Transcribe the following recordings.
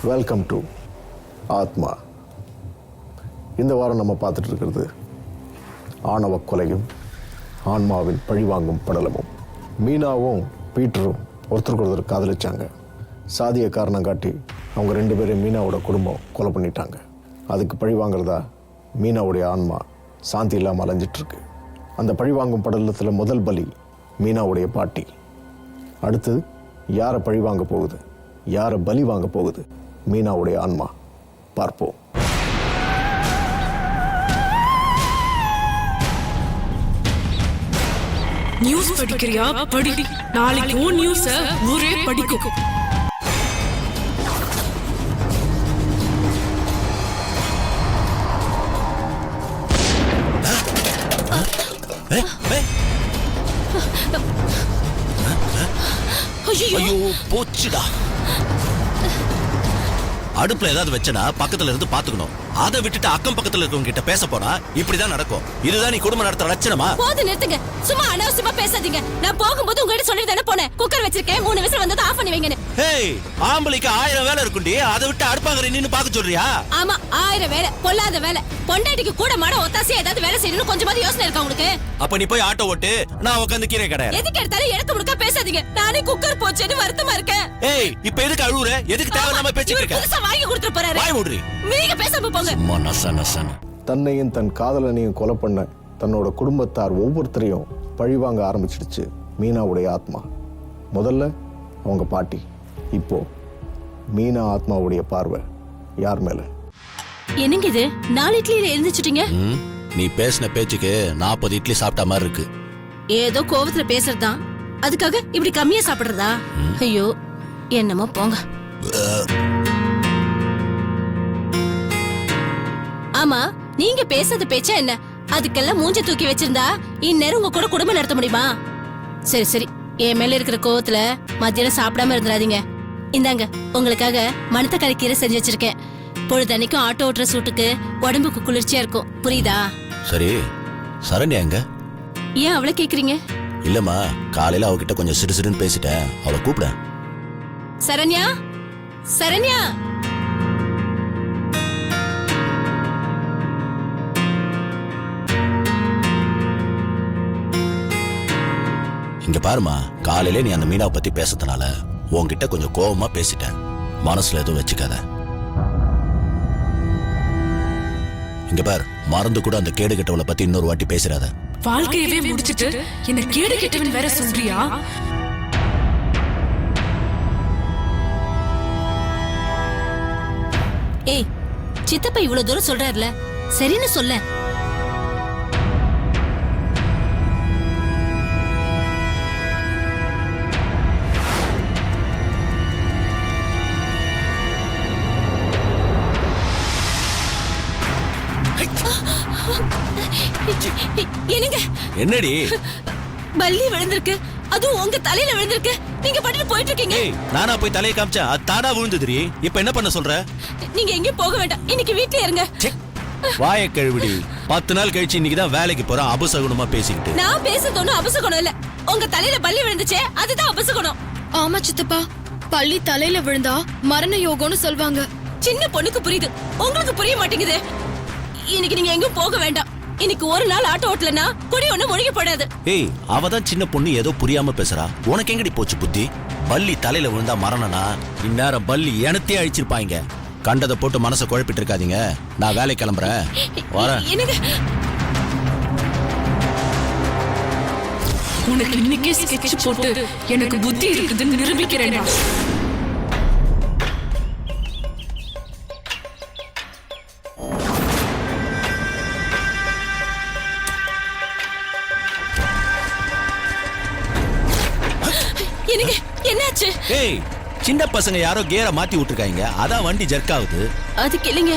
Welcome to ஆத்மா. இந்த வாரம் நம்ம பார்த்துட்டு இருக்கிறது ஆணவ கொலையும் ஆன்மாவின் பழிவாங்கும் படலமும். மீனாவும் பீட்டரும் ஒருத்தருக்கு ஒருத்தர் காதலிச்சாங்க. சாதிய காரணம் காட்டி அவங்க 2 பேரையும் மீனாவோட குடும்பம் கொலை பண்ணிட்டாங்க. அதுக்கு பழி வாங்குறதா மீனாவுடைய ஆன்மா சாந்தி இல்லாமல் அலைஞ்சிட்ருக்கு. அந்த பழிவாங்கும் படலத்தில் முதல் பலி மீனாவுடைய பாட்டி. அடுத்தது யாரை பழி வாங்க போகுது, யாரை பலி வாங்க போகுது மீனாவுடைய ஆன்மா, பார்ப்போம். நியூஸ் படிக்கிறியா? படி. நாளைக்கு உன் நியூஸ ஊரே படிக்கும். ஐயோ போச்சுடா. அடுப்புல ஏதாவது வச்சனா பக்கத்துல இருந்து பாத்துக்கணும். அதை விட்டுட்டு அக்கம் பக்கத்துல இருக்கவங்க கிட்ட பேச போனா இப்படிதான் நடக்கும். இதுதான் நீ குடும்ப நடத்துற லட்சணமா? போது நிறுத்துங்க. சும்மா அனாவசியமா பேசாதீங்க. நான் போகும்போது உங்ககிட்ட சொல்லிட்டு தானே போனேன், குக்கர் வச்சிருக்கேன், 3 விசில் வந்தது ஆஃப் பண்ணி வைங்கன்னு. ஏய், ஆம்பளைக்கு 1000 வேலை இருக்குண்டி, அதை விட்டு அடுப்பாங்கற நின்னு பாக்க சொல்றியா? ஆமா, 1000 வேலை, பொல்லாத வேலை. பொண்டாட்டிக்கு கூட மாட ஒத்தாசியா ஏதாவது வேலை செய்யணும்னு கொஞ்சமாவது யோசனை இருக்கா உங்களுக்கு? அப்ப நீ போய் ஆட்டோ ஓட்டு, நான் உட்கார்ந்து கீரை கடை. எதுக்கு எடுத்தாலும் எடுக்க முடுக்க பேசாதீங்க. நானே குக்கர் போச்சேன்னு வருத்தமா இருக்கேன். ஏய், இப்ப எதுக்கு அழுவுற? எதுக்கு தேவையில்லாம பேசிட்டு இருக்க? புதுசா வாங்கி கொடுத்துட்டு போறாரு. வாய் மூடுறி. நீங்க பேசாம போங்க. தன்னையும் தன் காதலனையும் கொலை பண்ண தன்னோட குடும்பத்தார் ஒவ்வொருத்தரையும் பழிவாங்க ஆரம்பிச்சிடுச்சு மீனாவுடைய ஆத்மா. முதல்ல அவங்க பாட்டி, இப்போ மீனா ஆத்மாவுடைய பார்வை யார் மேல? என்னங்க இது? 4 இட்லியில எழுந்துச்சிட்டீங்க. நீ பேசின பேச்சுக்கு 40 இட்லி சாப்பிட்ட மாதிரி இருக்கு. ஏதோ கோவத்துல பேசுறதுதான், அதுக்காக இப்படி கம்மியா சாப்பிடுறதா? ஐயோ, என்னமோ போங்க. ஆமா, நீங்க பேசுறது பேச்சா என்ன? அதுக்கெல்லாம் மூஞ்ச தூக்கி வச்சிருந்தா இந்நேரம் உங்க கூட குடும்பம் நடத்த முடியுமா? சரி சரி, என் மேல இருக்கிற கோவத்துல மத்தியானம் சாப்பிடாம இருந்துடாதீங்க. இந்தாங்க, உங்களுக்காக மணத்தக்காளி கீரை செஞ்சு வச்சிருக்கேன். பொழுதன்னைக்கும் ஆட்டோ ஓட்டுற சூட்டுக்கு உடம்புக்கு குளிர்ச்சியா இருக்கும், புரியுதா? சரி, சரண்யா எங்க? ஏன் அவளை கேக்குறீங்க? இல்லம்மா, காலையில அவகிட்ட கொஞ்சம் சிறுசிறுன்னு பேசிட்டேன், அவளை கூப்பிட. சரண்யா, சரண்யா. இங்க பாருமா, காலையில நீ அந்த மீனாவை பத்தி பேசுறதுனால உன்கிட்ட கொஞ்சம் கோவமா பேசிட்டேன். மனசுல எதுவும் வச்சுக்காத. இங்க பார், மறந்து கூட அந்த கேடு கெட்டவளை பத்தி இன்னொரு வாட்டி பேசுறாத. வாழ்க்கையவே முடிச்சிட்டு என்ன கேடு கெட்டவன் வேற சொல்றியா? ஏய், சித்தப்பா இவ்வளவு தூரம் சொல்றாருல, சரின்னு சொல்ல. என்னங்க? என்னடி? பல்லி விழுந்திருக்கு, அதுவும் உங்க தலையில விழுந்திருக்கு. நீங்க பாட்டுட்டு போயிட்டு இருக்கீங்க. நானா போய் தலையை காமிச்சேன், அது தானா விழுந்துதுரி. இப்ப என்ன பண்ண சொல்ற? நீங்க எங்கேயும் போக வேண்டாம், இன்னைக்கு வீட்லயே இருங்க. வாயை கழுவிடி. 10 நாள் கழிச்சு இன்னைக்குதான் வேலைக்கு போறேன், அபசகுணமா பேசிக்கிட்டு. நான் பேசுறது ஒண்ணும் அபசகுணம் இல்ல. உங்க தலையில பல்லி விழுந்துச்சே, அதுதான் அபசகுணம். ஆமா சித்தப்பா, பள்ளி தலையில விழுந்தா மரண யோகம்னு சொல்வாங்க. சின்ன பொண்ணுக்கு புரியுது, உங்களுக்கு புரிய மாட்டேங்குது. இன்னைக்கு நீங்க எங்கேயும் போக வேண்டாம். இன்னைக்கு ஒரு நாள் ஆட்டோ ஓட்டலனா குடி ஒண்ணு முழுகி போடாது. ஏய், அவதான் சின்ன பொண்ணு, ஏதோ புரியாம பேசுறா. உனக்கு எங்கடி போச்சு புத்தி? பல்லி தலையில விழுந்தா மரணனா? இந்நேரம் பல்லி எனத்தையே அழிச்சிருப்பாங்க. கண்டதை போட்டு மனசை குழப்பிட்டு இருக்காதீங்க. நான் வேலை கிளம்புறேன், வரேன். உனக்கு இன்னைக்கே ஸ்கெட்ச் போட்டு எனக்கு புத்தி இருக்குதுன்னு நிரூபிக்கிறேன். என்னாச்சு? ஏய், சின்ன பசங்க யாரோ கேரை மாத்தி விட்டுருக்காங்க, அதான் வண்டி ஜர்க் ஆகுது. அதுக்கு இல்லைங்க,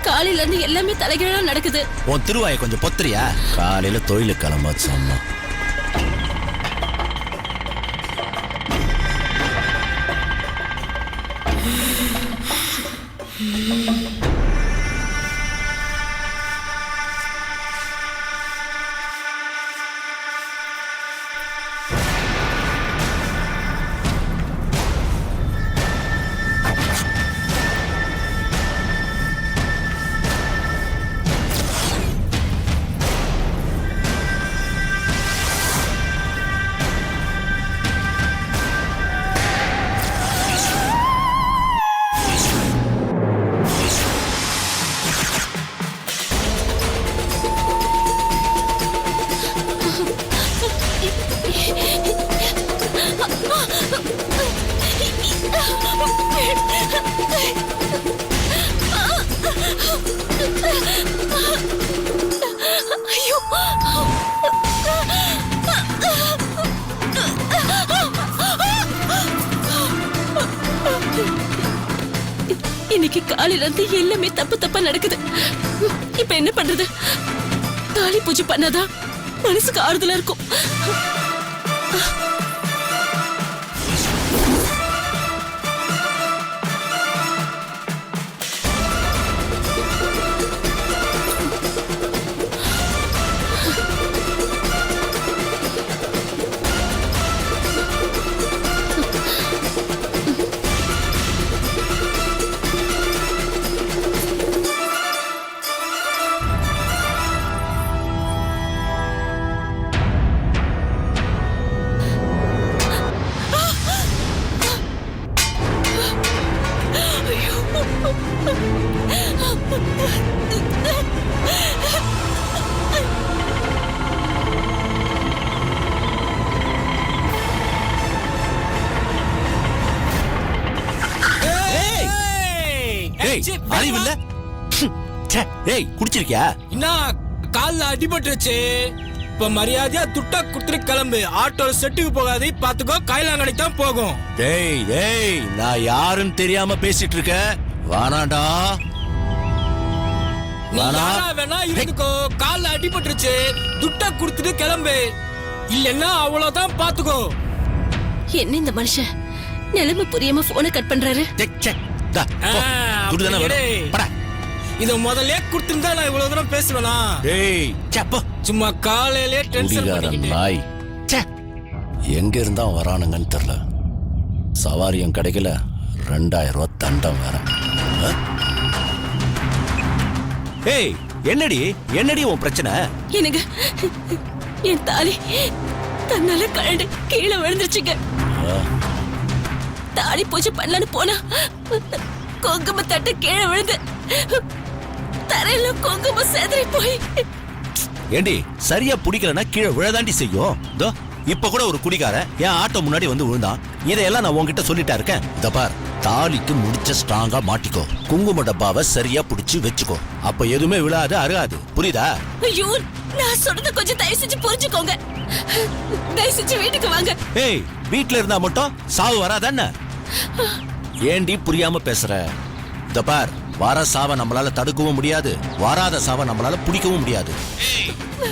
காலையில இருந்து எல்லாமே தலைகீழா நடக்குது. உன் திருவாயை கொஞ்சம் பொத்துறியா? காலையில தொழிலுக்கு கிளம்பாச்சு அம்மா. இன்னைக்கு காலையில இருந்து எல்லாமே தப்பா நடக்குது. இப்ப என்ன பண்றது? தாலி பூஜை பண்ணாதான் மனசுக்கு ஆறுதலா இருக்கும். அறிவில்ல? ஏய் குடிச்சிருக்கியா? என்ன கால்ல அடிபட்டுருச்சு. இப்ப மரியாதையா துட்டா குடுத்துட்டு கிளம்பு. ஆட்டோ செட்டுக்கு போகாது, பாத்துக்கோ. கைலாங்கடை தான் போகும். டேய் டேய், நான் யாருன்னு தெரியாம பேசிட்டு இருக்க. வானாடா நீ யாரா வேணா இருந்துக்கோ. கால்ல அடிபட்டுருச்சு, துட்டா குடுத்துட்டு கிளம்பு. இல்லன்னா அவ்வளவுதான், பாத்துக்கோ. என்ன இந்த மனுஷன் நிலைமை புரியாம போனை கட் பண்றாரு? இத முதல்ல குடுத்திருந்தா நான் இவ்வளவு தூரம் பேசுவேனா? டேய் சப்ப சும்மா காலையிலே டென்ஷன் பண்ணிக்கிட்டே. எங்க இருந்தா வரானுங்கன்னு தெரியல. சவாரியும் கிடைக்கல, 2000 ரூபாய் தண்டம் வேற. ஏய் என்னடி என்னடி உன் பிரச்சனை? எனக்கு என் தாலி தன்னால கழண்டு கீழே விழுந்துருச்சுங்க. தாலி பூஜை பண்ணலான்னு போனா குங்கும தட்டு கீழே விழுந்து தரையில குங்குமம் செதறி போய். ஏண்டி சரியா பிடிக்கலன்னா கீழே விழதாண்டி செய்யும். இதோ இப்ப கூட ஒரு குடிகாரன் என் ஆட்டோ முன்னாடி வந்து விழுந்தான். இதையெல்லாம் நான் உன்கிட்ட சொல்லிட்டா இருக்கேன். இத பார், தாலிக்கு முடிச்ச ஸ்ட்ராங்கா மாட்டிக்கோ. குங்கும டப்பாவை சரியா புடிச்சு வச்சுக்கோ. அப்ப எதுவுமே விழாது, அருகாது. புரியுதா? ஐயோ, நான் சொல்றது கொஞ்சம் தயவு செஞ்சு புரிஞ்சுக்கோங்க. தயவு செஞ்சு வீட்டுக்கு வாங்க. ஏய், வீட்ல இருந்தா மட்டும் சாவு வராதானே? ஏண்டி புரியாம பேசுற? இத பார், வர சாவ நம்மளால தடுக்கவும் முடியாது, வராத சாவ நம்மளால பிடிக்கவும் முடியாது.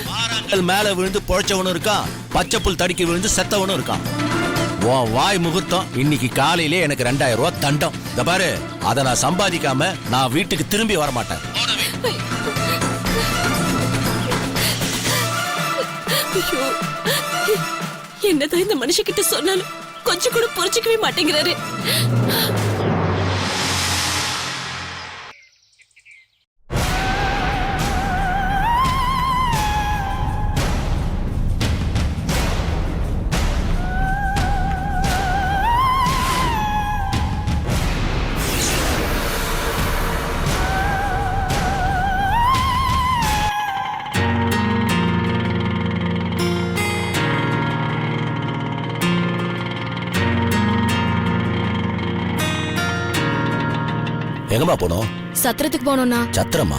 வாரங்கள் மேல விழுந்து பொழைச்சவனும் இருக்கான், பச்சை புல் தடுக்கி விழுந்து செத்தவனும் இருக்கான். உன் வாய் முகூர்த்தம் இன்னைக்கு காலையிலே எனக்கு 2000 ரூபாய் தண்டம். இத பாரு, அதை நான் சம்பாதிக்காம நான் வீட்டுக்கு திரும்பி வர மாட்டேன். என்னதான் இந்த மனுஷகிட்ட சொன்னாலும் கொஞ்சம் கூட புரிஞ்சுக்கவே மாட்டேங்கிறாரு. எங்கம்மா போனோம்? சத்திரத்துக்கு போனோம்னா. சத்திரமா?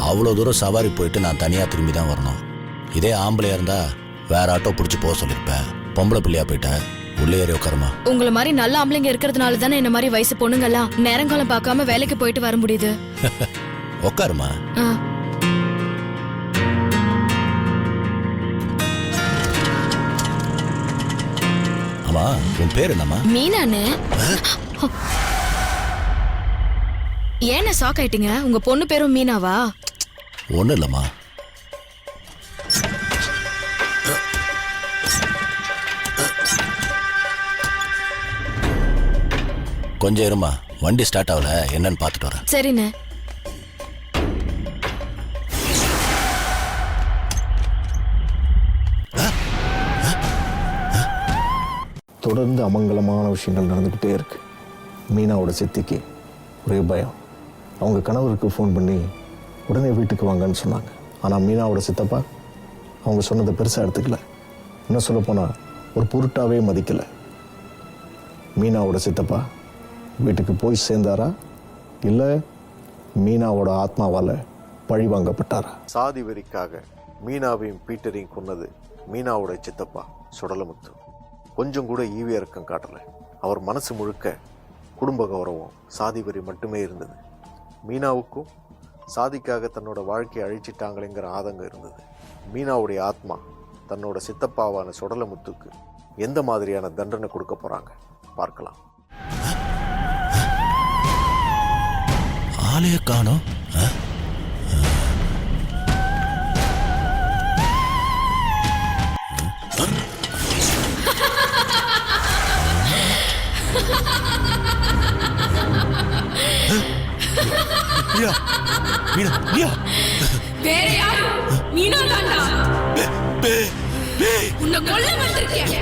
அவ்வளவு தூரம் சவாரி போயிட்டு நான் தனியா திரும்பி தான் வரணும். இதே ஆம்பளையா இருந்தா வேற ஆட்டோ பிடிச்சி போக சொல்லிருப்பேன். பொம்பளை பிள்ளையா போயிட்ட, உள்ளே ஏறி உட்காருமா. உங்களை மாதிரி நல்ல ஆம்பளைங்க இருக்கிறதுனால தானே என்ன மாதிரி வயசு பொண்ணுங்கெல்லாம் நேரங்காலம் பார்க்காம வேலைக்கு போயிட்டு வர முடியுது. உட்காருமா. ஆமா, உன் பேர் என்னம்மா? மீனானு. ஏன ஷாக் ஆயிட்டீங்க? உங்க பொண்ணு பேரும் மீனாவா? ஒண்ணு இல்லம்மா, கொஞ்சம் இருமா, வண்டி ஸ்டார்ட் ஆகல, என்னன்னு பார்த்துட்டு வரேன். சரிண்ணே. தொடர்ந்து அமங்கலமான விஷயங்கள் நடந்துக்கிட்டே இருக்கு. மீனாவோட சித்திக்கு ஒரே பயம். அவங்க கணவருக்கு ஃபோன் பண்ணி உடனே வீட்டுக்கு வாங்கன்னு சொன்னாங்க. ஆனால் மீனாவோட சித்தப்பா அவங்க சொன்னதை பெருசாக எடுத்துக்கல. இன்னும் சொல்லப்போனால் ஒரு பொருட்டாவே மதிக்கலை. மீனாவோட சித்தப்பா வீட்டுக்கு போய் சேர்ந்தாரா, இல்லை மீனாவோட ஆத்மாவால் பழி வாங்கப்பட்டாரா? சாதி வெறிக்காக மீனாவையும் பீட்டரையும் கொன்னது மீனாவோட சித்தப்பா சுடலமுத்து. கொஞ்சம் கூட ஈவி இறக்கம் காட்டலை. அவர் மனசு முழுக்க குடும்ப கௌரவம், சாதி வெறி மட்டுமே இருந்தது. மீனாவுக்கும் சாதிக்காக தன்னோட வாழ்க்கையை அழிச்சிட்டாங்களேங்கிற ஆதங்கம் இருந்தது. மீனாவுடைய ஆத்மா தன்னோட சித்தப்பாவான சுடலமுத்துக்கு எந்த மாதிரியான தண்டனை கொடுக்க போறாங்க பார்க்கலாம். ஆளைய காணோம். வேற யாரு? மீனா தாண்டா. உன்னை கொல்ல வந்திருக்கேன்.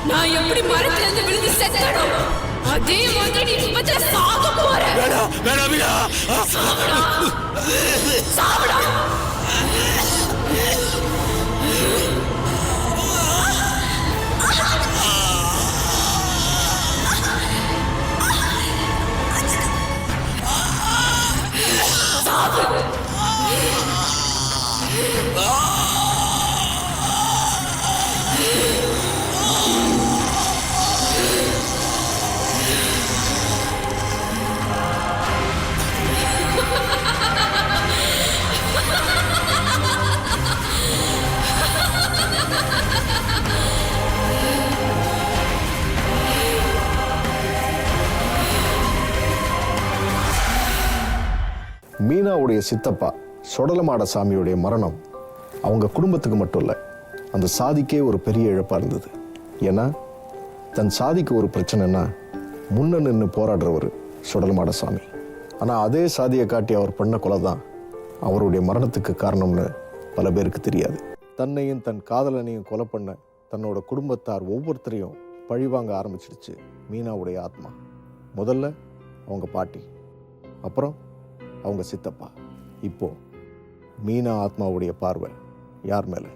நான் எப்படி மரத்துல இருந்து விழுந்து செத்தனோ அதே மாதிரி நீ இப்பத்துல சாக போற. சாவடா. மீனாவுடைய சித்தப்பா சுடலமாட சாமியுடைய மரணம் அவங்க குடும்பத்துக்கு மட்டும் இல்லை, அந்த சாதிக்கே ஒரு பெரிய இழப்பாக இருந்தது. ஏன்னா தன் சாதிக்கு ஒரு பிரச்சனைன்னா முன்ன நின்று போராடுறவர் சுடலமாட சாமி. ஆனால் அதே சாதியை காட்டி அவர் பண்ண கொலை தான் அவருடைய மரணத்துக்கு காரணம்னு பல பேருக்கு தெரியாது. தன்னையும் தன் காதலனையும் கொலை பண்ண தன்னோட குடும்பத்தார் ஒவ்வொருத்தரையும் பழிவாங்க ஆரம்பிச்சிடுச்சு மீனாவுடைய ஆத்மா. முதல்ல அவங்க பாட்டி, அப்புறம் அவங்க சித்தப்பா. இப்போ மீனா ஆத்மாவுடைய பார்வை யார் மேல?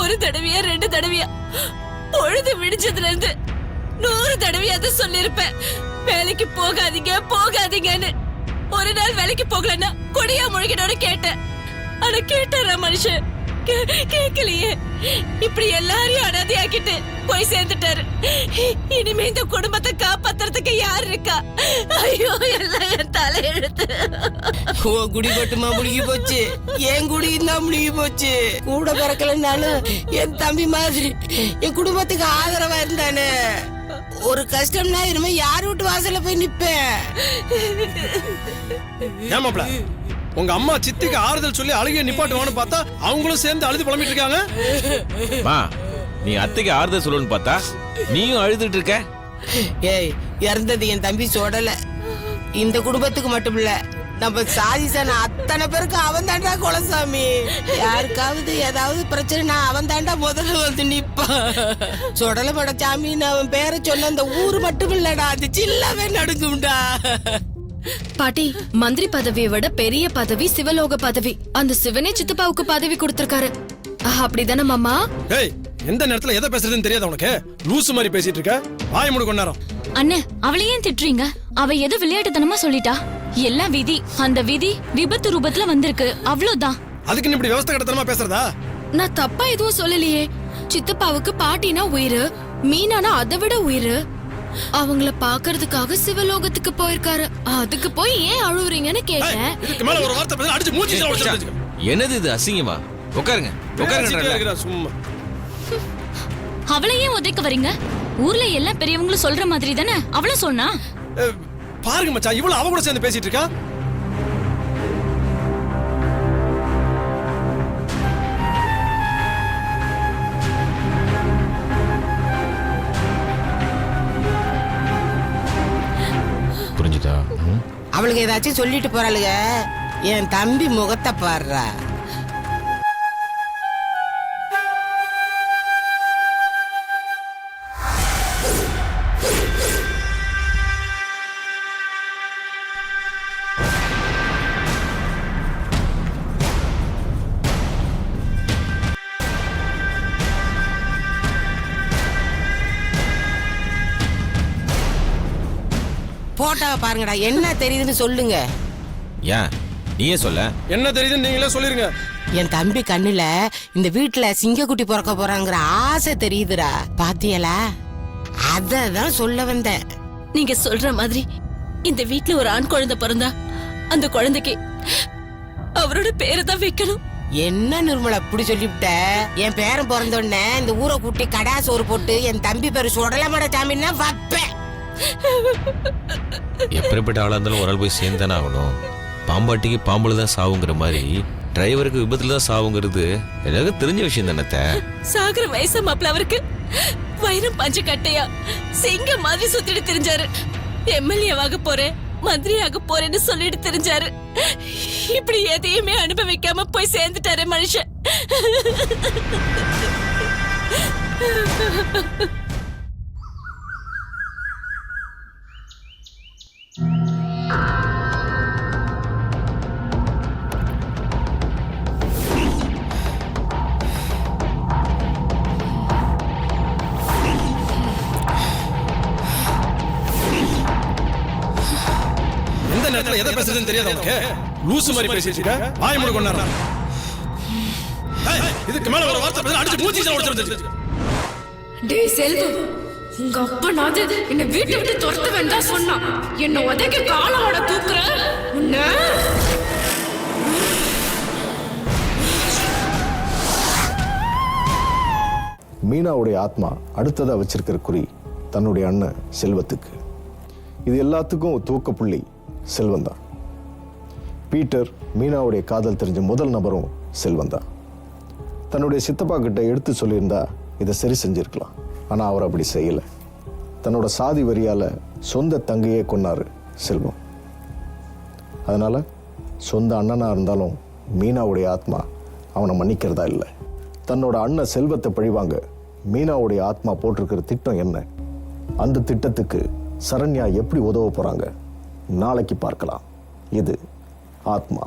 ஒரு தடவையா 2 தடவையா பொழுது விடிச்சதுல இருந்து 100 தடவையாவது சொல்லிருப்பேன், வேலைக்கு போகாதீங்கன்னு. ஒரு நாள் வேலைக்கு போகலன்னா கொடியா முழுகினோட கேட்டேன். ஆனா கேட்டாரா மனுஷன்? கேட்கலையே. இப்படி எல்லாரையும் அனாதையாக்கிட்டு போய் சேர்ந்துட்டாரு. இனிமே இந்த குடும்பத்தை காப்பாத்துறதுக்கு யார் இருக்கா? ஐயோ, எல்லாம் என் தலையெழுத்து. குடி மட்டுமா முழுகி போச்சு, என் குடியும் தான் முழுகி போச்சு. கூட பிறக்கலனாலும் என் தம்பி மாதிரி என் குடும்பத்துக்கு ஆதரவா இருந்தானே. ஒரு கஷ்டம்னா இனிமே யார் வீட்டு வாசல்ல போய் நிப்பேன். ஏமாப்ல, உங்க அம்மா சித்திக்கு ஆறுதல் சொல்லி அழுகிய நிப்பாட்டுவான்னு பார்த்தா அவங்களும் சேர்ந்து அழுது புலம்பிட்டு இருக்காங்க. நீ அத்தைக்கு ஆறுதல் சொல்லணும்னு பார்த்தா நீயும் அழுதுட்டு இருக்க. ஏய், இறந்தது என் தம்பி சொடல. இந்த குடும்பத்துக்கு மட்டும் இல்ல, நம்ம சாதிசான அத்தனை பேருக்கு அவன் தாண்டா குலசாமி. யாருக்காவது ஏதாவது பிரச்சனை அவன் தாண்டா முதல்ல வந்து நிப்பான். சொடல படச்சாமின்னு அவன் பேரை சொன்ன அந்த ஊரு மட்டும் இல்லடா, அது சில்லாவே நடுங்கும்டா. பாட்டி, மந்திரி பதவியை விட பெரிய பதவி சிவலோக பதவி. அந்த சிவனே சித்தப்பாவுக்கு பதவி கொடுத்திருக்காரு. அப்படிதானே மாமா? ஏய், எந்த நேரத்துல எதை பேசுறதுன்னு தெரியாது உனக்கு? லூசு மாதிரி பேசிட்டு இருக்க. வாய மூடு கொஞ்ச நேரம். அண்ணே, அவளை ஏன் திட்டுறீங்க? அவ ஏதோ விளையாட்டுத்தனமா சொல்லிட்டா. எல்லாம் விதி. அந்த விதி விபத்து ரூபத்துல வந்திருக்கு, அவ்வளவுதான். அதுக்கு நீ இப்படி விவசாய கடத்தனமா பேசுறதா? நான் தப்பா எதுவும் சொல்லலையே. சித்தப்பாவுக்கு பாட்டினா உயிரு, மீனானா அதை விட உயிரு. அவங்கள பாக்குறதுக்காக சிவலோகத்துக்கு போயிருக்காரு. அதுக்கு போய் ஏன் அழுவுறீங்கன்னு கேட்டேன். இதுக்கு மேல ஒரு வார்த்தை பேசினா அடிச்சு மூஞ்சில உடைச்சு. என்னது இது அசிங்கமா? உட்காருங்க உட்காருங்க. சும்மா அவளை ஏன் உதைக்க வரீங்க? ஊர்ல எல்லாம் பெரியவங்களும் சொல்ற மாதிரி தானே அவளும் சொன்னா. பாருங்க மச்சான், இவ்வளவு அவ கூட சேர்ந்து பேசிட்டு இருக்கா. புரிஞ்சுதா? அவளுக்கு ஏதாச்சும் சொல்லிட்டு போறாளுங்க. என் தம்பி முகத்தை பாடுறா. போட்டோவை பாருங்கடா, என்ன தெரியுதுன்னு சொல்லுங்க. ஏன் நீயே சொல்ல. என்ன தெரியுதுன்னு நீங்களே சொல்லிருங்க. என் தம்பி கண்ணுல இந்த வீட்டுல சிங்கக்குட்டி பிறக்க போறாங்கிற ஆசை தெரியுதுடா. பாத்தியலா? அததான் சொல்ல வந்தேன். நீங்க சொல்ற மாதிரி இந்த வீட்ல ஒரு ஆண் குழந்தை பிறந்தா அந்த குழந்தைக்கு அவரோட பேரை தான் வைக்கணும். என்ன நிர்மலா அப்படி சொல்லிவிட்ட? என் பேரன் பிறந்தோடனே இந்த ஊரை கூட்டி கடா சோறு போட்டு என் தம்பி பேரு சுடலமாட சாமின்னா வைப்பேன். எப்படிப்பட்ட ஆளா இருந்தாலும் ஒரு ஆள் போய் சேர்ந்தானே ஆகணும். பாம்பாட்டிக்கு பாம்புல தான் சாவுங்கிற மாதிரி டிரைவருக்கு விபத்துல தான் சாவுங்கிறது எனக்கு தெரிஞ்ச விஷயம் தானே. சாகர வயசு மாப்பிள்ள அவருக்கு வயிறும் பஞ்ச கட்டையா சிங்க மாதிரி சுத்திட்டு தெரிஞ்சாரு. எம்எல்ஏவாக போறேன், மந்திரியாக போறேன்னு சொல்லிட்டு தெரிஞ்சாரு. இப்படி எதையுமே அனுபவிக்காம போய் சேர்ந்துட்டாரு மனுஷன். எந்த நேரத்துல எதை பேசுறதுன்னு தெரியாது உனக்கு. லூசு மாதிரி பேசிட்டு இருக்க. வாய் மூடு கொண்டாடுறா. இதுக்கு மேல ஒரு வார்த்தை பேசினா அடிச்சு மூஞ்சில உடைச்சு. டேய் செல்வம், உங்க அப்பனாவது என்ன வீட்டை விட்டு துரத்த வேண்டாம் சொன்னா. என்ன உதைக்க காலோட தூக்குற உன்ன. மீனாவுடைய ஆத்மா அடுத்ததா வச்சிருக்கிற குறி தன்னுடைய அண்ணன் செல்வத்துக்கு. இது எல்லாத்துக்கும் தூக்கப்புள்ளி செல்வம் தான். பீட்டர் மீனாவுடைய காதல் தெரிஞ்ச முதல் நபரும் செல்வம் தான். தன்னுடைய சித்தப்பா கிட்ட எடுத்து சொல்லியிருந்தா இதை சரி செஞ்சிருக்கலாம். ஆனால் அவர் அப்படி செய்யலை. தன்னோட சாதி வரியால் சொந்த தங்கையே கொன்னாரு செல்வம். அதனால சொந்த அண்ணனாக இருந்தாலும் மீனாவுடைய ஆத்மா அவனை மன்னிக்கிறதா இல்லை. தன்னோட அண்ணன் செல்வத்தை பழிவாங்க மீனாவுடைய ஆத்மா போட்டிருக்கிற திட்டம் என்ன? அந்த திட்டத்துக்கு சரண்யா எப்படி உதவ போறாங்க? நாளைக்கு பார்க்கலாம். இது ஆத்மா.